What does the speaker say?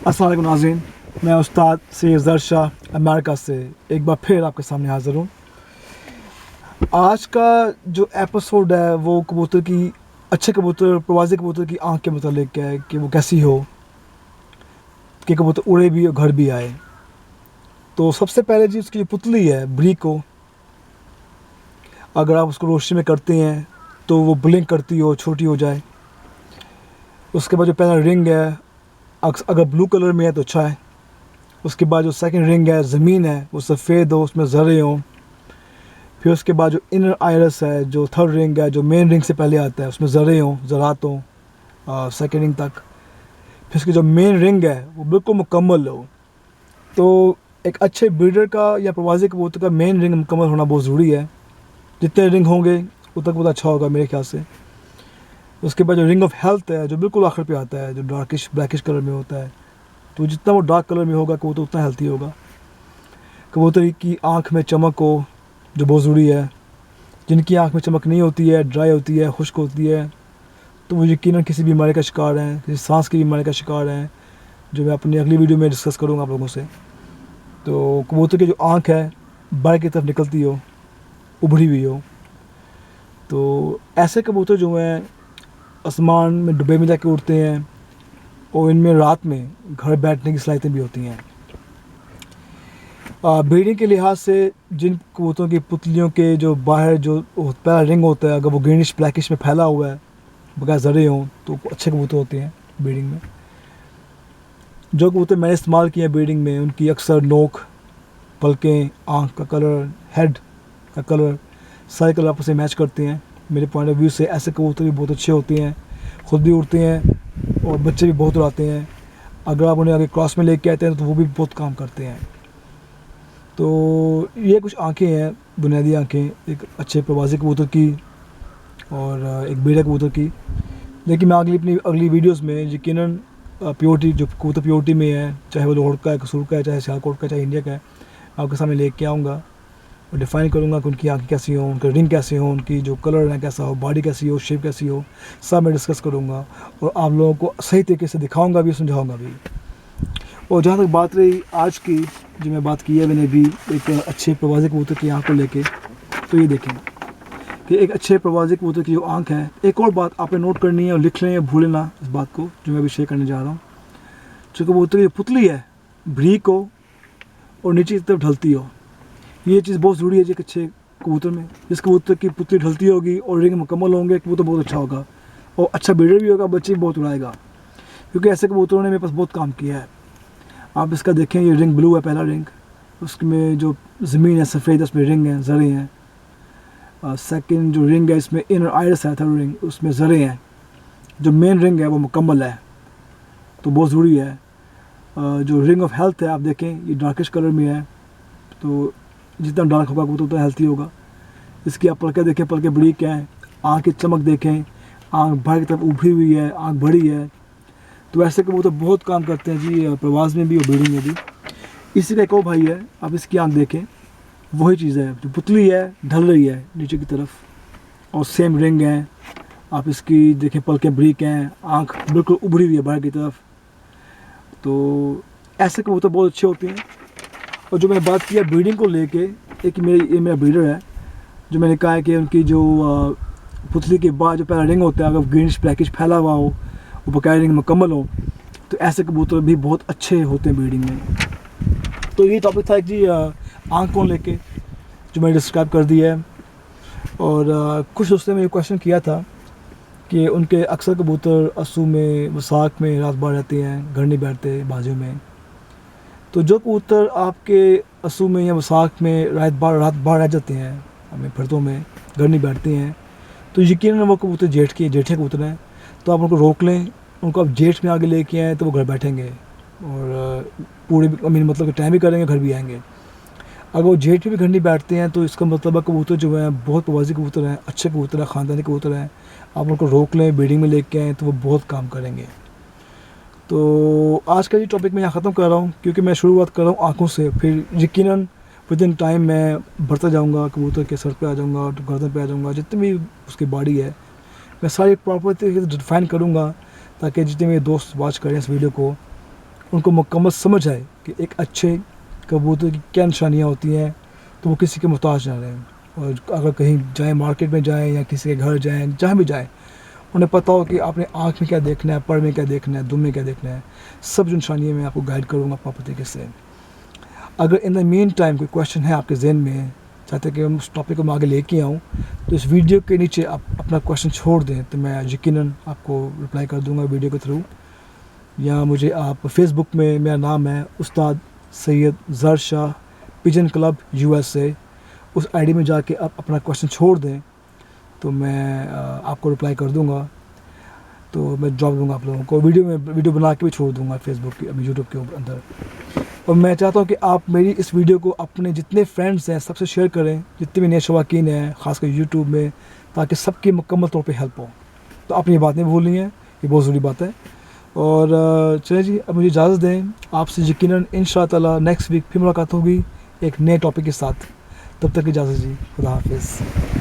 अस्सलाम वालेकुम नाज़रीन, मैं उस्ताद सैयद ज़र शाह अमेरिका से एक बार फिर आपके सामने हाज़िर हूँ। आज का जो एपिसोड है वो कबूतर की अच्छे कबूतर प्रवासी कबूतर की आँख के मतलब है कि वो कैसी हो कि कबूतर उड़े भी और घर भी आए। तो सबसे पहले जी उसकी जो पुतली है ब्री को अगर आप उसको रोशनी में करते हैं तो वो ब्लिंक करती हो, छोटी हो जाए। उसके बाद जो पहला रिंग है अगर ब्लू कलर में है तो अच्छा है। उसके बाद जो सेकंड रिंग है ज़मीन है वो सफ़ेद हो, उसमें ज़रे हों। फिर उसके बाद जो इनर आयरस है जो थर्ड रिंग है जो मेन रिंग से पहले आता है उसमें ज़रे हों, ज़रात हों सेकंड रिंग तक। फिर उसकी जो मेन रिंग है वो बिल्कुल मुकम्मल हो। तो एक अच्छे ब्रीडर का या प्रवासी कबूतर का मेन रिंग मुकम्मल होना बहुत ज़रूरी है। जितने रिंग होंगे उतना बहुत अच्छा होगा मेरे ख्याल से। उसके बाद जो रिंग ऑफ हेल्थ है जो बिल्कुल आखिर पे आता है जो डार्किश ब्लैकिश कलर में होता है, तो जितना वो डार्क कलर में होगा कबूतर उतना हेल्थी होगा। कबूतर की आँख में चमक हो जो बहुत ज़रूरी है। जिनकी आँख में चमक नहीं होती है, ड्राई होती है, खुश्क होती है, तो वो यकीनन किसी बीमारी का शिकार हैं, किसी सांस की बीमारी का शिकार हैं, जो मैं अपनी अगली वीडियो में डिस्कस करूँगा आप लोगों से। तो कबूतर की जो आँख है बाहर की तरफ निकलती हो, उभरी हुई हो, तो ऐसे कबूतर जो हैं आसमान में डब्बे में जाके उड़ते हैं और इनमें रात में घर बैठने की सलाहियतें भी होती हैं। ब्रीडिंग के लिहाज से जिन कबूतरों की पुतलियों के जो बाहर जो पहला रिंग होता है अगर वो ग्रीनिश ब्लैकिश में फैला हुआ है बगैर ज़रे हों तो अच्छे कबूतर होते हैं ब्रीडिंग में। जो कबूतर मैंने इस्तेमाल किए हैं ब्रीडिंग में उनकी अक्सर नोक, पलकें, आँख का कलर, हेड का कलर सारे कलर आपस में मैच करते हैं। मेरे पॉइंट ऑफ व्यू से ऐसे कबूतर भी बहुत अच्छे होते हैं, ख़ुद भी उड़ते हैं और बच्चे भी बहुत उड़ाते हैं। अगर आप उन्हें आगे क्रॉस में लेके आते हैं तो वो भी बहुत काम करते हैं। तो ये कुछ आँखें हैं, बुनियादी आँखें एक अच्छे प्रवासी कबूतर की और एक बेड़ा कबूतर की। लेकिन मैं अगली वीडियोस में यकीनन प्योरिटी जो कबूतर प्योरिटी में है, चाहे वो लाहौर का है, कसूर का है, चाहे सियालकोट का, चाहे इंडिया का है, आपके सामने लेके आऊँगा और डिफ़ाइन करूँगा कि उनकी आँखें कैसी हों, उनके रिंग कैसे हों, उनकी जो कलर है कैसा हो, बॉडी कैसी हो, शेप कैसी हो, सब मैं डिस्कस करूँगा और आप लोगों को सही तरीके से दिखाऊँगा भी, समझाऊँगा भी। और जहाँ तक बात रही आज की जो मैं बात की है मैंने भी एक अच्छे प्रवासी कबूतर की आँख को लेके, तो ये देखें कि एक अच्छे प्रवासी कबूतर की जो आँख है। एक और बात आपने नोट करनी है और लिख लें या भूलें ना इस बात को जो मैं अभी शेयर करने जा रहा हूँ। जो कबूतर की पुतली है ब्रीक हो और नीचे की तरफ ढलती हो, ये चीज़ बहुत ज़रूरी है जी एक अच्छे कबूतर में। जिस कबूतर की पुतली ढलती होगी और रिंग मुकम्मल होंगे कबूतर बहुत अच्छा होगा और अच्छा ब्रीडर भी होगा, बच्चे भी बहुत उड़ाएगा। क्योंकि ऐसे कबूतरों ने मेरे पास बहुत काम किया है। आप इसका देखें, ये रिंग ब्लू है पहला रिंग, उसमें जो ज़मीन है सफ़ेद उसमें रिंग है, ज़रे हैं। सेकंड जो रिंग है इसमें इनर आयरस है, थर्ड रिंग उसमें ज़रे हैं। जो मेन रिंग है वो मुकम्मल है, तो बहुत ज़रूरी है। जो रिंग ऑफ हेल्थ है आप देखें ये डार्किश कलर में है, तो जितना डार्क होगा वो तो उतना हेल्थी होगा। इसकी आप पलकें देखें, पलकें बड़ी क्या हैं, आँख की चमक देखें, आँख बाहर की तरफ उभरी हुई है, आँख बड़ी है। तो ऐसे कबूतर बहुत काम करते हैं जी, प्रवास में भी और ब्रीडिंग में भी। इसी का एक और भाई है, आप इसकी आँख देखें, वही चीज़ है, जो पुतली है ढल रही है नीचे की तरफ और सेम रिंग है। आप इसकी देखें, पलकें ब्रीक हैं, आँख बिल्कुल उभरी हुई है बाहर की तरफ। तो ऐसे कबूतर बहुत अच्छे होते हैं। और जो मैंने बात किया ब्रीडिंग को लेके, एक ये मेरा ब्रीडर है जो मैंने कहा है कि उनकी जो पुतली के बाद जो पहला रिंग होता है अगर ग्रीनिश ब्लैकिश फैला हुआ हो, वो बकाया रिंग मुकम्मल हो, तो ऐसे कबूतर भी बहुत अच्छे होते हैं ब्रीडिंग में। तो ये टॉपिक था जी आँख को लेके जो मैंने डिस्क्राइब कर दिया है। और कुछ दोस्तों ने मुझे क्वेश्चन किया था कि उनके अक्सर कबूतर अस्सू में, वसाख में रात भर रहते हैं, घर नहीं बैठते बाजू में। तो जो कबूतर आपके अस्सू में या वसाख में रात भर रह जाते हैं हमें फर्दों में, घर नहीं बैठते हैं, तो यकीनन वो कबूतर जेठे कबूतर हैं। तो आप उनको रोक लें, उनको आप जेठ में आगे लेके आएँ तो वो घर बैठेंगे और पूरे मतलब कि टाइम भी करेंगे, घर भी आएंगे। अगर वो जेठ में भी घर नहीं बैठते हैं तो इसका मतलब है कबूतर जो है बहुत प्रवासी कबूतर हैं, अच्छे कबूतर हैं, ख़ानदानी कबूतर हैं। आप उनको रोक लें, ब्रीडिंग में लेके आएँ तो वो बहुत काम करेंगे। तो आज का ये टॉपिक मैं यहाँ ख़त्म कर रहा हूँ क्योंकि मैं शुरुआत कर रहा हूँ आँखों से, फिर यकीनन विद इन टाइम मैं बढ़ता जाऊँगा, कबूतर के सर पे आ जाऊँगा, गर्दन पे आ जाऊँगा, जितनी भी उसकी बॉडी है मैं सारी प्रॉपर तरीके से डिफाइन करूँगा ताकि जितने मेरे दोस्त वॉच करें इस वीडियो को उनको मुकम्मल समझ आए कि एक अच्छे कबूतर की क्या निशानियाँ होती हैं, तो वो किसी के मोहताज ना रहें। और अगर कहीं जाएँ, मार्केट में जाएँ या किसी के घर जाएँ, जहाँ भी जाएँ, उन्हें पता हो कि आपने आँख में क्या देखना है, पर में क्या देखना है, दुम में क्या देखना है। सब जो निशानियाँ मैं आपको गाइड करूँगा प्रॉपर तरीके से। अगर इन द मीन टाइम कोई क्वेश्चन है आपके ज़हन में, चाहते हैं कि हम उस टॉपिक को मैं आगे लेके आऊँ, तो इस वीडियो के नीचे आप अपना क्वेश्चन छोड़ दें, तो मैं यकीनन आपको रिप्लाई कर दूँगा वीडियो के थ्रू। या मुझे आप फेसबुक में, मेरा नाम है Ustad Syed Zar Shah pigeon club USA, उस आईडी में जाके आप अपना क्वेश्चन छोड़ दें, तो मैं आपको रिप्लाई कर दूँगा। तो मैं जवाब दूँगा आप लोगों को, वीडियो बना के भी छोड़ दूँगा फेसबुक के, अभी यूट्यूब के अंदर। और मैं चाहता हूँ कि आप मेरी इस वीडियो को अपने जितने फ्रेंड्स हैं सबसे शेयर करें, जितने भी नए शौकीन हैं ख़ासकर यूट्यूब में, ताकि सबकी मुकम्मल तौर पे हेल्प हो। तो आपने ये बात नहीं भूलनी है, ये बहुत ज़रूरी बात है। और चलिए जी, अब मुझे इजाज़त दें। आपसे यकीनन इंशाअल्लाह नेक्स्ट वीक फिर मुलाकात होगी एक नए टॉपिक के साथ। तब तक इजाज़त जी, खुदा हाफिज़।